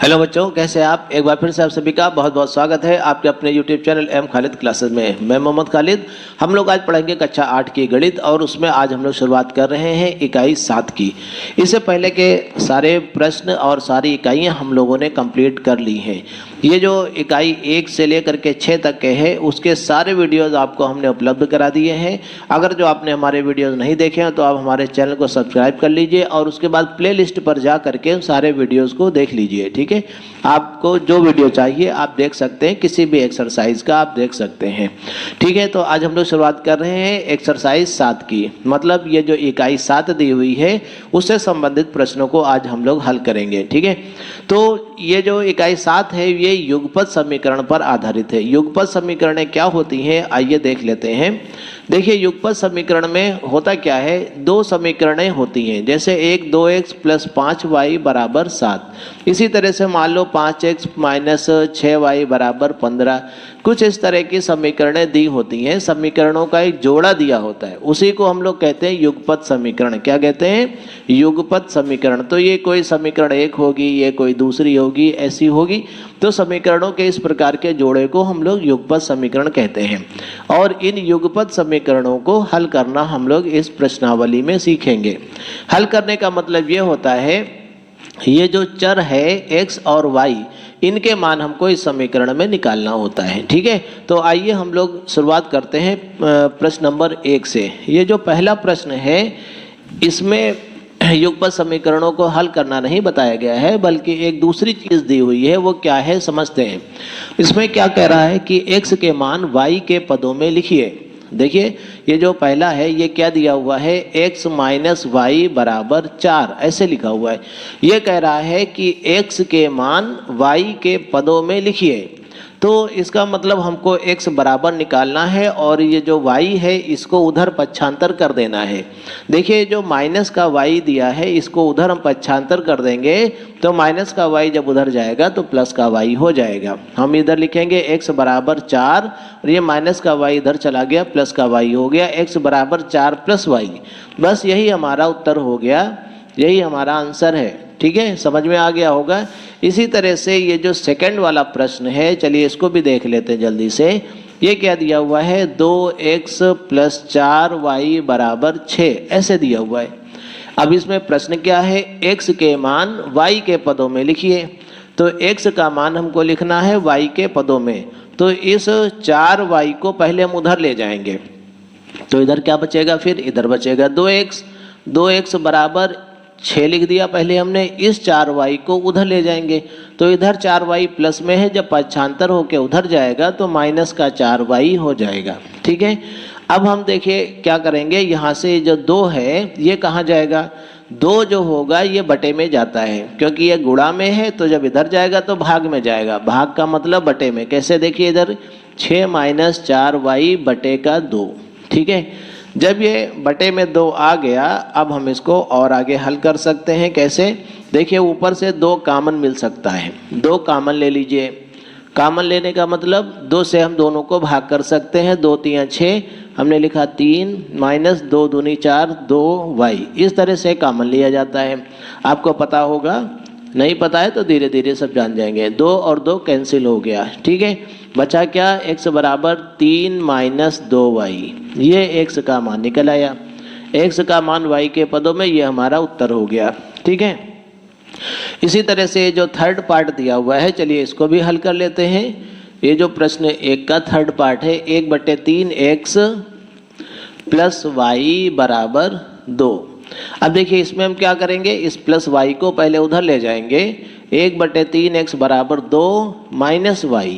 Hello बच्चों, कैसे हैं आप। एक बार फिर से आप सभी का बहुत बहुत स्वागत है आपके अपने YouTube channel M Khalid classes में। मैं मोहम्मद खालिद। हम लोग आज पढ़ेंगे कक्षा 8 की गणित और उसमें आज हम लोग शुरुआत कर रहे हैं इकाई 7 की। इससे पहले के सारे प्रश्न और सारी इकाइयां हम लोगों ने कंप्लीट कर ली हैं। ये जो इकाई 1 से लेकर के 6 तक के है उसके सारे वीडियोज़ आपको हमने उपलब्ध करा दिए हैं। अगर जो आपने हमारे वीडियोज़ नहीं देखे हैं तो आप हमारे चैनल को सब्सक्राइब कर लीजिए और उसके बाद प्ले लिस्ट पर जा करके उन सारे वीडियोज़ को देख लीजिए। ठीक है, आपको जो वीडियो चाहिए आप देख सकते हैं, किसी भी एक्सरसाइज का आप देख सकते हैं। ठीक है, तो आज हम लोग शुरुआत कर रहे हैं एक्सरसाइज 7 की। मतलब ये जो इकाई 7 दी हुई है उससे संबंधित प्रश्नों को आज हम लोग हल करेंगे। ठीक है, तो ये जो इकाई 7 है ये युगपत समीकरण पर आधारित है। युगपत समीकरणें क्या होती हैं आइए देख लेते हैं। देखिए, युगपत समीकरण में होता क्या है, दो समीकरणें होती हैं। जैसे एक 2x + 5y = 7। इसी तरह से मान लो 5x - 6y = 15। कुछ इस तरह की समीकरणें दी होती हैं। समीकरणों का एक जोड़ा दिया होता है, उसी को हम लोग कहते हैं युगपत समीकरण। क्या कहते हैं? युगपत समीकरण। तो ये कोई समीकरण एक होगी, ये कोई दूसरी होगी, ऐसी होगी। तो समीकरणों के इस प्रकार के जोड़े को हम लोग युगपत समीकरण कहते हैं। और इन युगपत समीकरणों को हल करना हम लोग इस प्रश्नावली में सीखेंगे। हल करने का मतलब ये होता है, ये जो चर है x और y, इनके मान हमको इस समीकरण में निकालना होता है। ठीक है, तो आइए हम लोग शुरुआत करते हैं प्रश्न नंबर 1 से। ये जो पहला प्रश्न है इसमें युगपत समीकरणों को हल करना नहीं बताया गया है, बल्कि एक दूसरी चीज दी हुई है। वो क्या है समझते हैं। इसमें क्या कह रहा है कि x के मान y के पदों में लिखिए। देखिए, ये जो पहला है ये क्या दिया हुआ है, x - y = 4 ऐसे लिखा हुआ है। ये कह रहा है कि x के मान y के पदों में लिखिए। तो इसका मतलब हमको x बराबर निकालना है और ये जो y है इसको उधर पक्षांतर कर देना है। देखिए, जो माइनस का y दिया है इसको उधर हम पक्षांतर कर देंगे तो माइनस का y जब उधर जाएगा तो प्लस का y हो जाएगा। हम इधर लिखेंगे x = 4 और ये माइनस का y इधर चला गया, प्लस का y हो गया। x = 4 + y। बस यही हमारा उत्तर हो गया, यही हमारा आंसर है। ठीक है, समझ में आ गया होगा। इसी तरह से ये जो सेकंड वाला प्रश्न है, चलिए इसको भी देख लेते हैं जल्दी से। ये क्या दिया हुआ है, 2x + 4y = 6 ऐसे दिया हुआ है। अब इसमें प्रश्न क्या है, x के मान y के पदों में लिखिए। तो x का मान हमको लिखना है y के पदों में। तो इस 4y को पहले हम उधर ले जाएंगे तो इधर क्या बचेगा, फिर इधर बचेगा 2x। 2x = 6 लिख दिया पहले हमने। इस 4y को उधर ले जाएंगे तो इधर 4y प्लस में है, जब पक्षांतर होके उधर जाएगा तो माइनस का 4y हो जाएगा। ठीक है, अब हम देखिए क्या करेंगे। यहाँ से जो 2 है ये कहाँ जाएगा, 2 जो होगा ये बटे में जाता है, क्योंकि ये गुणा में है तो जब इधर जाएगा तो भाग में जाएगा। भाग का मतलब बटे में। कैसे, देखिए इधर 6 - 4y / 2। ठीक है, जब ये बटे में 2 आ गया, अब हम इसको और आगे हल कर सकते हैं। कैसे, देखिए ऊपर से 2 कॉमन मिल सकता है। 2 कॉमन ले लीजिए। कॉमन लेने का मतलब 2 से हम दोनों को भाग कर सकते हैं। 2 × 3 = 6, हमने लिखा 3 - 2 × 2 = 4, 2y। इस तरह से कॉमन लिया जाता है। आपको पता होगा, नहीं पता है तो धीरे धीरे सब जान जाएंगे। 2 और 2 कैंसिल हो गया। ठीक है, बचा क्या, x = 3 - 2y। ये x का मान निकल आया। x का मान y के पदों में, ये हमारा उत्तर हो गया। ठीक है, इसी तरह से जो थर्ड पार्ट दिया हुआ है, चलिए इसको भी हल कर लेते हैं। ये जो प्रश्न 1 का थर्ड पार्ट है, 1/3x + y = 2। अब देखिए इसमें हम क्या करेंगे, इस प्लस y को पहले उधर ले जाएंगे। 1/3x = 2 - y।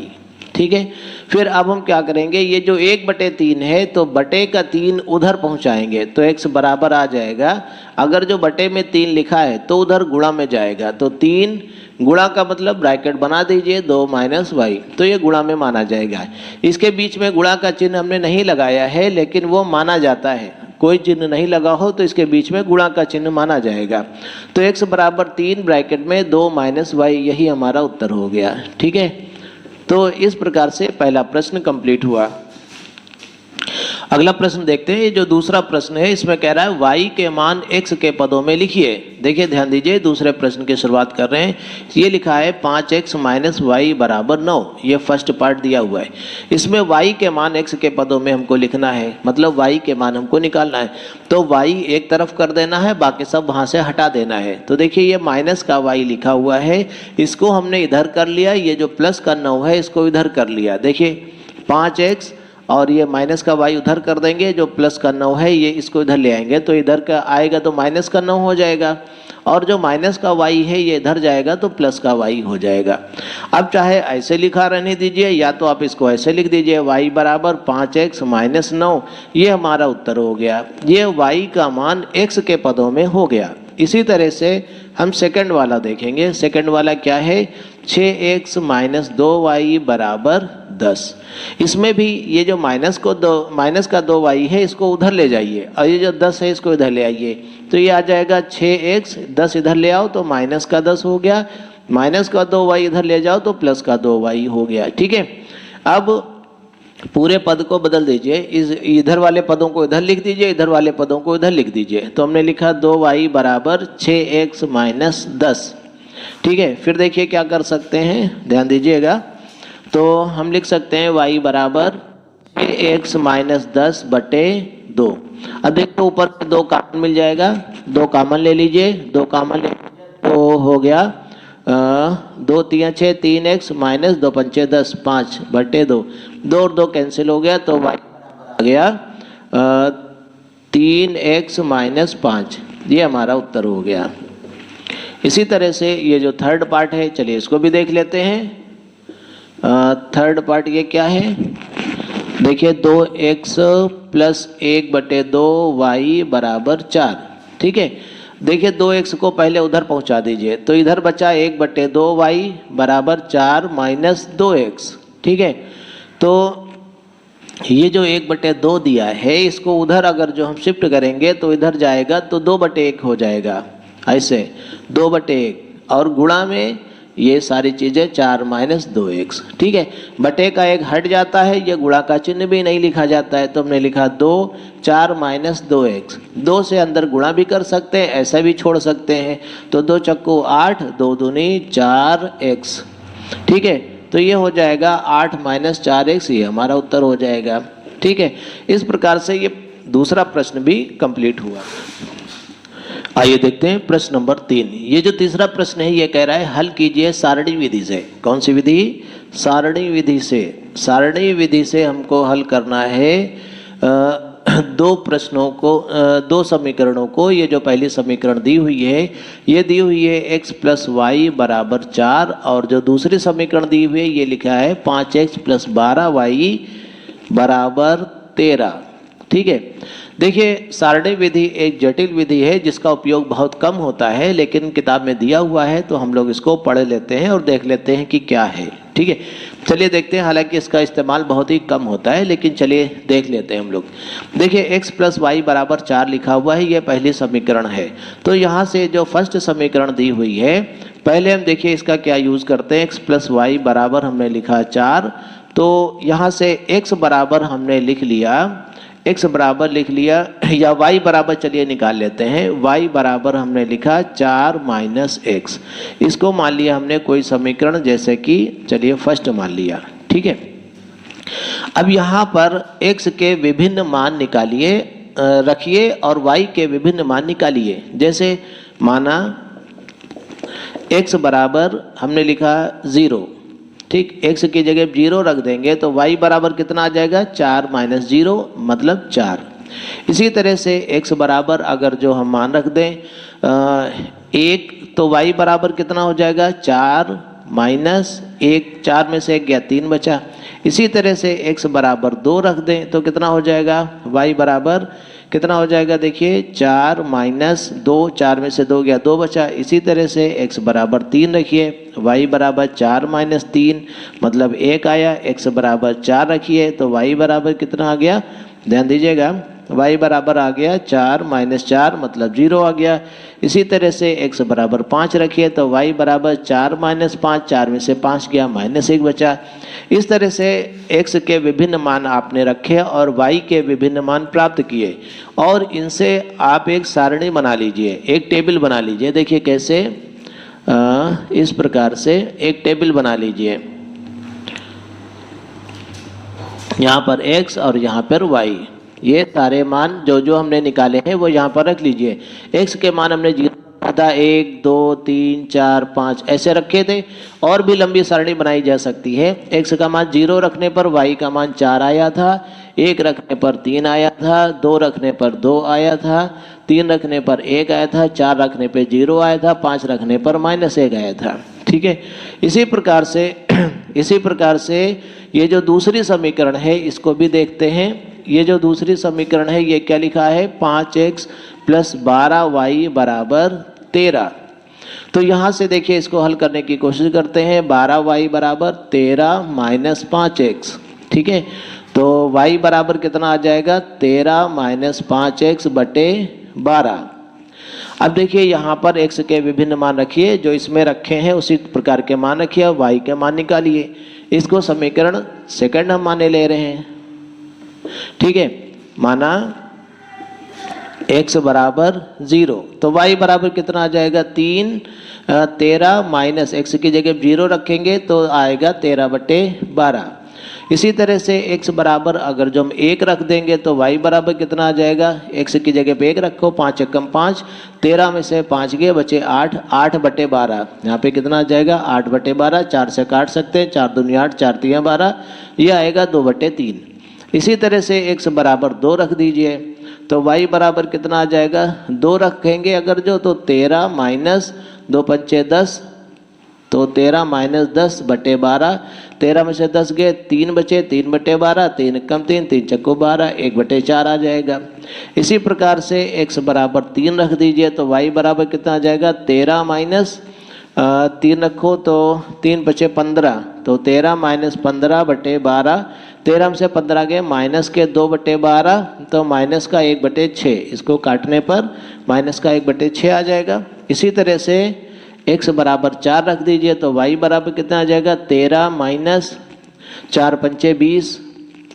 ठीक है, फिर अब हम क्या करेंगे, ये जो 1/3 है तो बटे का 3 उधर पहुंचाएंगे तो x बराबर आ जाएगा। अगर जो बटे में 3 लिखा है तो उधर गुणा में जाएगा, तो 3 गुणा का मतलब ब्रैकेट बना दीजिए 2 - y, तो ये गुणा में माना जाएगा। इसके बीच में गुणा का चिन्ह हमने नहीं लगाया है, लेकिन वो माना जाता है। कोई चिन्ह नहीं लगा हो तो इसके बीच में गुणा का चिन्ह माना जाएगा। तो x = 3 ब्रैकेट में 2 - y, यही हमारा उत्तर हो गया। ठीक है, तो इस प्रकार से पहला प्रश्न कंप्लीट हुआ। अगला प्रश्न देखते हैं। ये जो दूसरा प्रश्न है इसमें कह रहा है y के मान x के पदों में लिखिए। देखिए ध्यान दीजिए, दूसरे प्रश्न की शुरुआत कर रहे हैं। ये लिखा है 5x माइनस वाई बराबर 9। ये फर्स्ट पार्ट दिया हुआ है। इसमें y के मान x के पदों में हमको लिखना है, मतलब y के मान हमको निकालना है। तो y एक तरफ कर देना है, बाकी सब वहाँ से हटा देना है। तो देखिए ये माइनस का y लिखा हुआ है, इसको हमने इधर कर लिया। ये जो प्लस का 9 है इसको इधर कर लिया। देखिए 5x और ये माइनस का y उधर कर देंगे, जो प्लस का 9 है ये इसको इधर ले आएंगे, तो इधर का आएगा तो माइनस का 9 हो जाएगा, और जो माइनस का y है ये इधर जाएगा तो प्लस का y हो जाएगा। अब चाहे ऐसे लिखा रहने दीजिए या तो आप इसको ऐसे लिख दीजिए, y बराबर 5x माइनस 9। ये हमारा उत्तर हो गया। ये y का मान x के पदों में हो गया। इसी तरह से हम सेकंड वाला देखेंगे। सेकंड वाला क्या है, 6x माइनस 2y बराबर 10। इसमें भी ये जो माइनस का 2y है इसको उधर ले जाइए, और ये जो 10 है इसको इधर ले आइए, तो ये आ जाएगा 6x, 10 इधर ले आओ तो माइनस का 10 हो गया, माइनस का 2y इधर ले जाओ तो प्लस का 2y हो गया। ठीक है, अब पूरे पद को बदल दीजिए, इधर वाले पदों को इधर लिख दीजिए, इधर वाले पदों को इधर लिख दीजिए। तो हमने लिखा 2y बराबर 6x माइनस 10। ठीक है, फिर देखिए क्या कर सकते हैं, ध्यान दीजिएगा। तो हम लिख सकते हैं y बराबर 6x माइनस 10 बटे 2। अब देखो ऊपर 2 कॉमन मिल जाएगा, 2 कॉमन ले लीजिए, 2 कॉमन ले तो हो गया 2 3 6 3x माइनस 2 पंचे 10 5 बटे 2। 2 और 2 कैंसिल हो गया तो y आ गया 3x माइनस 5। ये हमारा उत्तर हो गया। इसी तरह से ये जो थर्ड पार्ट है, चलिए इसको भी देख लेते हैं। थर्ड पार्ट ये क्या है, देखिए 2x प्लस 1 बटे 2y बराबर 4। ठीक है, देखिए 2x को पहले उधर पहुंचा दीजिए, तो इधर बचा 1 बटे 2y बराबर 4 माइनस 2x। ठीक है, तो ये जो 1 बटे 2 दिया है इसको उधर अगर जो हम शिफ्ट करेंगे तो इधर जाएगा तो 2 बटे 1 हो जाएगा, ऐसे 2 बटे 1, और गुणा में ये सारी चीज़ें 4 माइनस 2x। ठीक है, बटे का 1 हट जाता है, ये गुणा का चिन्ह भी नहीं लिखा जाता है, तो हमने लिखा 2 4 माइनस 2x। 2 से अंदर गुणा भी कर सकते हैं, ऐसा भी छोड़ सकते हैं, तो 2 चक्कू 8, 2 दूनी 4x। ठीक है, तो ये हो जाएगा 8 माइनस 4x, ये हमारा उत्तर हो जाएगा। ठीक है, इस प्रकार से ये दूसरा प्रश्न भी कंप्लीट हुआ। आइए देखते हैं प्रश्न नंबर 3। ये जो तीसरा प्रश्न है ये कह रहा है हल कीजिए सारणी विधि से। कौन सी विधि, सारणी विधि से। सारणी विधि से हमको हल करना है दो प्रश्नों को, दो समीकरणों को। ये जो पहली समीकरण दी हुई है ये दी हुई है x प्लस वाई बराबर 4, और जो दूसरी समीकरण दी हुई है ये लिखा है 5x प्लस 12y बराबर 13। ठीक है, देखिए सारणी विधि एक जटिल विधि है जिसका उपयोग बहुत कम होता है, लेकिन किताब में दिया हुआ है तो हम लोग इसको पढ़ लेते हैं और देख लेते हैं कि क्या है। ठीक है, चलिए देखते हैं। हालांकि इसका इस्तेमाल बहुत ही कम होता है, लेकिन चलिए देख लेते हैं हम लोग। देखिए x प्लस वाई बराबर 4 लिखा हुआ है, ये पहली समीकरण है। तो यहाँ से जो फर्स्ट समीकरण दी हुई है, पहले हम देखिए इसका क्या यूज़ करते हैं। x प्लस वाई बराबर हमने लिखा 4, तो यहाँ से x बराबर हमने लिख लिया, x बराबर लिख लिया, या y बराबर चलिए निकाल लेते हैं। y बराबर हमने लिखा 4 माइनस x। इसको मान लिया हमने कोई समीकरण, जैसे कि चलिए फर्स्ट मान लिया। ठीक है, अब यहाँ पर x के विभिन्न मान निकालिए, रखिए, और y के विभिन्न मान निकालिए। जैसे माना x बराबर हमने लिखा 0, ठीक, x की जगह 0 रख देंगे तो y बराबर कितना आ जाएगा, 4 माइनस 0 मतलब 4। इसी तरह से x बराबर अगर जो हम मान रख दें 1, तो y बराबर कितना हो जाएगा, 4 माइनस 1, 4 में से 1 गया 3 बचा। इसी तरह से x बराबर 2 रख दें तो कितना हो जाएगा, y बराबर कितना हो जाएगा, देखिए 4 माइनस 2, 4 में से 2 गया 2 बचा। इसी तरह से x बराबर 3 रखिए, y बराबर 4 माइनस 3 मतलब 1 आया। x बराबर 4 रखिए तो y बराबर कितना आ गया, ध्यान दीजिएगा, y बराबर आ गया 4 माइनस 4 मतलब 0 आ गया। इसी तरह से x बराबर 5 रखिए तो y बराबर 4 माइनस 5, 4 में से 5 गया -1 बचा। इस तरह से x के विभिन्न मान आपने रखे और y के विभिन्न मान प्राप्त किए और इनसे आप एक सारणी बना लीजिए, एक टेबल बना लीजिए। देखिए कैसे, इस प्रकार से एक टेबल बना लीजिए, यहाँ पर x और यहाँ पर y, ये सारे मान जो जो हमने निकाले हैं वो यहाँ पर रख लीजिए। x के मान हमने 0 था, 1 2 3 4 5 ऐसे रखे थे और भी लंबी सारणी बनाई जा सकती है। x का मान 0 रखने पर y का मान 4 आया था, 1 रखने पर 3 आया था, 2 रखने पर 2 आया था, 3 रखने पर 1 आया था, 4 रखने पर 0 आया था, 5 रखने पर -1 आया था। ठीक है, इसी प्रकार से ये जो दूसरी समीकरण है इसको भी देखते हैं। ये जो दूसरी समीकरण है ये क्या लिखा है, 5x + 12y बराबर 13। तो यहाँ से देखिए इसको हल करने की कोशिश करते हैं। 12y बराबर 13 माइनस 5x। ठीक है, तो y बराबर कितना आ जाएगा, 13 माइनस 5x बटे 12। अब देखिए यहाँ पर x के विभिन्न मान रखिए, जो इसमें रखे हैं उसी प्रकार के मान रखिए और y के मान निकालिए। इसको समीकरण सेकंड हम माने ले रहे हैं। ठीक है, माना x बराबर 0 तो y बराबर कितना आ जाएगा, 13 माइनस x की जगह 0 रखेंगे तो आएगा 13 बटे 12। इसी तरह से x बराबर अगर जो हम 1 रख देंगे तो y बराबर कितना आ जाएगा, x की जगह पे 1 रखो, 5 एकम 5, 13 में से 5 गए बचे 8, 8 बटे 12। यहाँ पे कितना आ जाएगा, 8 बटे 12, 4 से काट सकते हैं, 4 दूनी 8, 4 तिया 12, ये आएगा 2 बटे 3। इसी तरह से x बराबर 2 रख दीजिए तो y बराबर कितना आ जाएगा, 2 रखेंगे अगर जो तो 13 माइनस 2 पंचे 10, तो 13 माइनस 10 बटे 12, 13 में से 10 गए 3 बचे, 3 बटे 12, 3 कम 3, 3 चक्को 12, 1 बटे 4 आ जाएगा। इसी प्रकार से x बराबर 3 रख दीजिए तो y बराबर कितना आ जाएगा, 13 माइनस 3 रखो तो 3 बचे 15, तो 13 माइनस 15 बटे 12, 13 में से 15 गए माइनस के 2 बटे 12, तो माइनस का 1 बटे 6, इसको काटने पर माइनस का 1 बटे 6 आ जाएगा। इसी तरह से x बराबर 4 रख दीजिए तो y बराबर कितना आ जाएगा, 13 माइनस 4 पंचे 20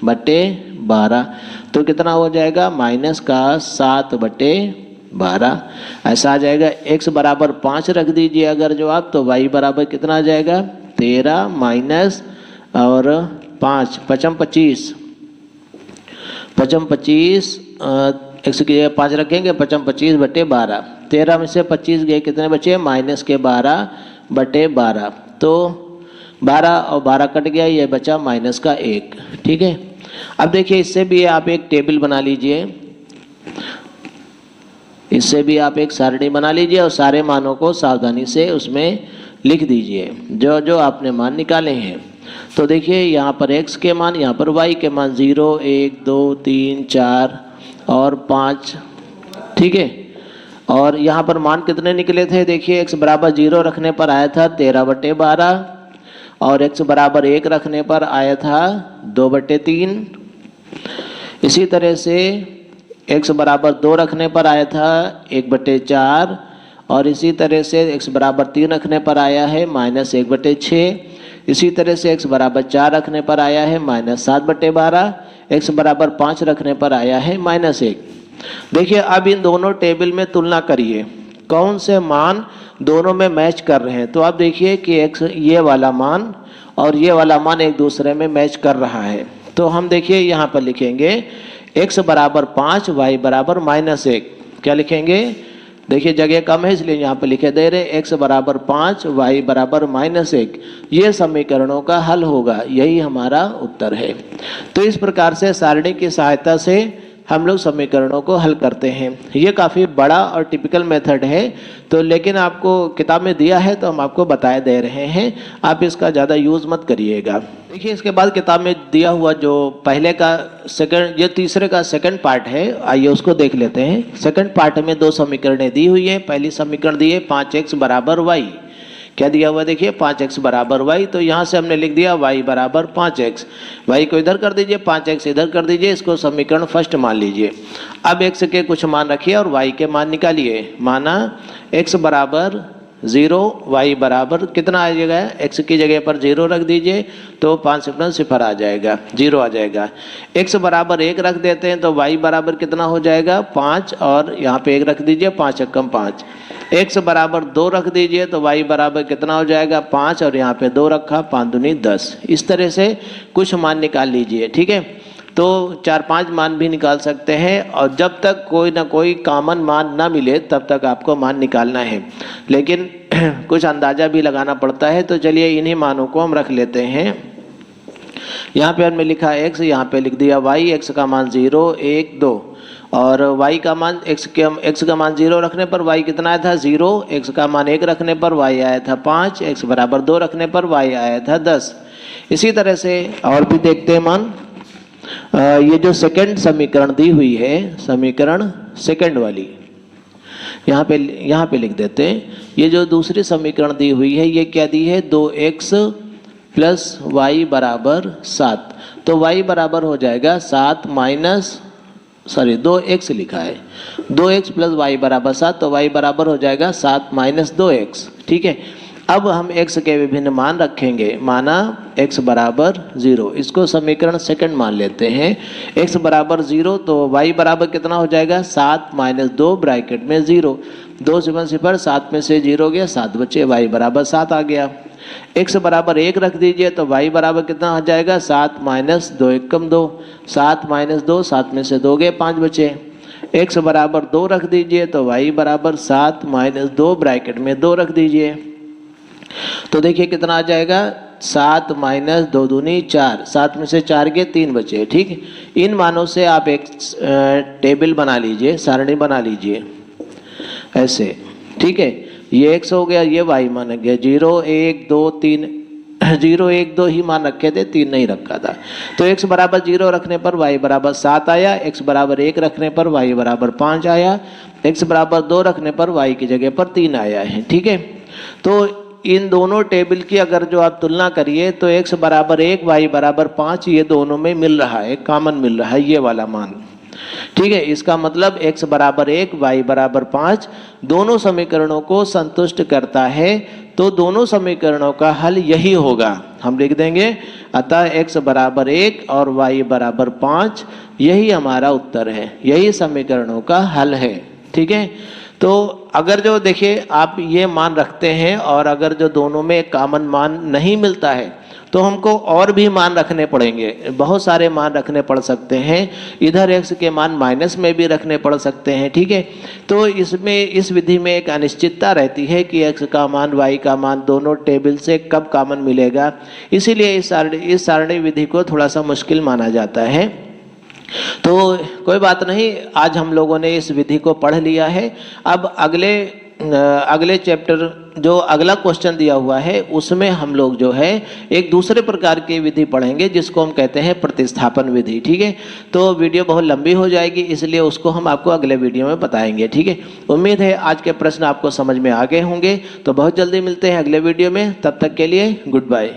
बटे 12, तो कितना हो जाएगा, माइनस का 7 बटे 12 ऐसा आ जाएगा। x बराबर 5 रख दीजिए अगर जो आप, तो y बराबर कितना आ जाएगा, 13 माइनस और 5 पचम 25, पचम 25 x की जगह 5 रखेंगे, पचम 25 बटे 12, 13 में से 25 गए कितने बचे, माइनस के 12 बटे 12, तो 12 और 12 कट गया, ये बचा माइनस का 1। ठीक है, अब देखिए इससे भी आप एक टेबल बना लीजिए, इससे भी आप एक सारणी बना लीजिए और सारे मानों को सावधानी से उसमें लिख दीजिए जो जो आपने मान निकाले हैं। तो देखिए यहाँ पर x के मान, यहाँ पर y के मान 0 1 2 3 4 और 5। ठीक है, और यहाँ पर मान कितने निकले थे, देखिए x बराबर 0 रखने पर आया था 13 बटे 12 और x बराबर 1 रखने पर आया था 2 बटे 3। इसी तरह से x बराबर 2 रखने पर आया था 1 बटे 4 और इसी तरह से x बराबर 3 रखने पर आया है -1 बटे 6। इसी तरह से x बराबर 4 रखने पर आया है -7 बटे 12, x बराबर 5 रखने पर आया है -1। देखिए अब इन दोनों टेबल में तुलना करिए कौन से मान दोनों में मैच कर रहे हैं। तो आप देखिए कि x ये वाला मान और ये वाला मान एक दूसरे में मैच कर रहा है। तो हम देखिए यहाँ पर लिखेंगे x बराबर 5 y बराबर -1। क्या लिखेंगे, देखिए जगह कम है इसलिए यहाँ पे लिखे दे रहे x बराबर 5 y बराबर -1। ये समीकरणों का हल होगा, यही हमारा उत्तर है। तो इस प्रकार से सारणी की सहायता से हम लोग समीकरणों को हल करते हैं। ये काफ़ी बड़ा और टिपिकल मेथड है, तो लेकिन आपको किताब में दिया है तो हम आपको बताए दे रहे हैं, आप इसका ज़्यादा यूज़ मत करिएगा। देखिए इसके बाद किताब में दिया हुआ जो पहले का सेकंड, ये तीसरे का सेकंड पार्ट है, आइए उसको देख लेते हैं। सेकंड पार्ट में 2 समीकरणें दी हुई है। पहली समीकरण दी है 5x बराबर y, क्या दिया हुआ देखिए 5x बराबर y, तो यहाँ से हमने लिख दिया y बराबर 5x। y को इधर कर दीजिए, 5x इधर कर दीजिए, इसको समीकरण फर्स्ट मान लीजिए। अब x के कुछ मान रखिए और y के मान निकालिए। माना x बराबर 0, y बराबर कितना आ जाएगा, x की जगह पर 0 रख दीजिए तो 5 से 0 आ जाएगा, 0 आ जाएगा। x बराबर 1 रख देते हैं तो y बराबर कितना हो जाएगा 5, और यहाँ पे 1 रख दीजिए, 5 एकम 5। x बराबर 2 रख दीजिए तो y बराबर कितना हो जाएगा 5, और यहाँ पे 2 रखा, 5 दूनी 10। इस तरह से कुछ मान निकाल लीजिए, ठीक है। तो 4-5 मान भी निकाल सकते हैं, और जब तक कोई ना कोई कॉमन मान ना मिले तब तक आपको मान निकालना है, लेकिन कुछ अंदाज़ा भी लगाना पड़ता है। तो चलिए इन्हीं मानों को हम रख लेते हैं। यहाँ पे हमने लिखा x, यहाँ पे लिख दिया y, x का मान 0, 1, 2, और y का मान x का मान 0 रखने पर y कितना आया था 0, x का मान 1 रखने पर y आया था 5, x बराबर 2 रखने पर y आया था 10। इसी तरह से और भी देखते हैं मान। ये जो सेकंड समीकरण दी हुई है, समीकरण सेकंड वाली, यहाँ पे लिख देते हैं। ये जो दूसरी समीकरण दी हुई है, ये क्या दी है 2x प्लस y बराबर 7। तो y बराबर हो जाएगा 2x लिखा है, 2x प्लस y बराबर 7, तो y बराबर हो जाएगा 7 - 2x, ठीक है। अब हम x के विभिन्न मान रखेंगे। माना x बराबर 0, इसको समीकरण सेकंड मान लेते हैं। x बराबर 0 तो y बराबर कितना हो जाएगा 7 - 2 ब्रैकेट में 0, 2 से 0, 7 में से 0 गया, 7 बचे, y बराबर 7 आ गया। x बराबर 1 रख दीजिए तो y बराबर कितना हो जाएगा 7 - 2 एकम 2, 7 - 2, 7 में से 2 गए, 5 बचे। x बराबर 2 रख दीजिए तो y बराबर 7 - 2 ब्रैकेट में 2 रख दीजिए, तो देखिए कितना आ जाएगा 7 - 2 दूनी 4, 7 में से 4 के 3 बचे, ठीक। इन मानों से आप एक टेबल बना लीजिए, सारणी बना लीजिए ऐसे, ठीक है। ये x हो गया, ये y मान गया, 0, 1, 2, 3, 0, 1, 2 ही मान रखे थे, 3 नहीं रखा था। तो x बराबर 0 रखने पर y बराबर 7 आया, x बराबर 1 रखने पर y बराबर 5 आया, x बराबर 2 रखने पर y की जगह पर 3 आया है, ठीक है। तो इन दोनों टेबल की अगर जो आप तुलना करिए तो x बराबर 1, y बराबर 5, ये दोनों में मिल रहा है, कॉमन मिल रहा है ये वाला मान, ठीक है। इसका मतलब x बराबर 1, y बराबर 5 दोनों समीकरणों को संतुष्ट करता है, तो दोनों समीकरणों का हल यही होगा। हम लिख देंगे अतः x बराबर 1 और y बराबर 5 यही हमारा उत्तर है, यही समीकरणों का हल है, ठीक है। तो अगर जो देखिए आप ये मान रखते हैं और अगर जो दोनों में कॉमन मान नहीं मिलता है तो हमको और भी मान रखने पड़ेंगे, बहुत सारे मान रखने पड़ सकते हैं। इधर x के मान माइनस में भी रखने पड़ सकते हैं, ठीक है। तो इसमें इस विधि में एक अनिश्चितता रहती है कि x का मान y का मान दोनों टेबल से कब कॉमन मिलेगा, इसीलिए इस सारणी विधि को थोड़ा सा मुश्किल माना जाता है। तो कोई बात नहीं, आज हम लोगों ने इस विधि को पढ़ लिया है। अब अगले चैप्टर जो अगला क्वेश्चन दिया हुआ है उसमें हम लोग जो है एक दूसरे प्रकार की विधि पढ़ेंगे जिसको हम कहते हैं प्रतिस्थापन विधि, ठीक है। तो वीडियो बहुत लंबी हो जाएगी, इसलिए उसको हम आपको अगले वीडियो में बताएंगे, ठीक है। उम्मीद है आज के प्रश्न आपको समझ में आ गए होंगे। तो बहुत जल्दी मिलते हैं अगले वीडियो में, तब तक के लिए गुड बाय।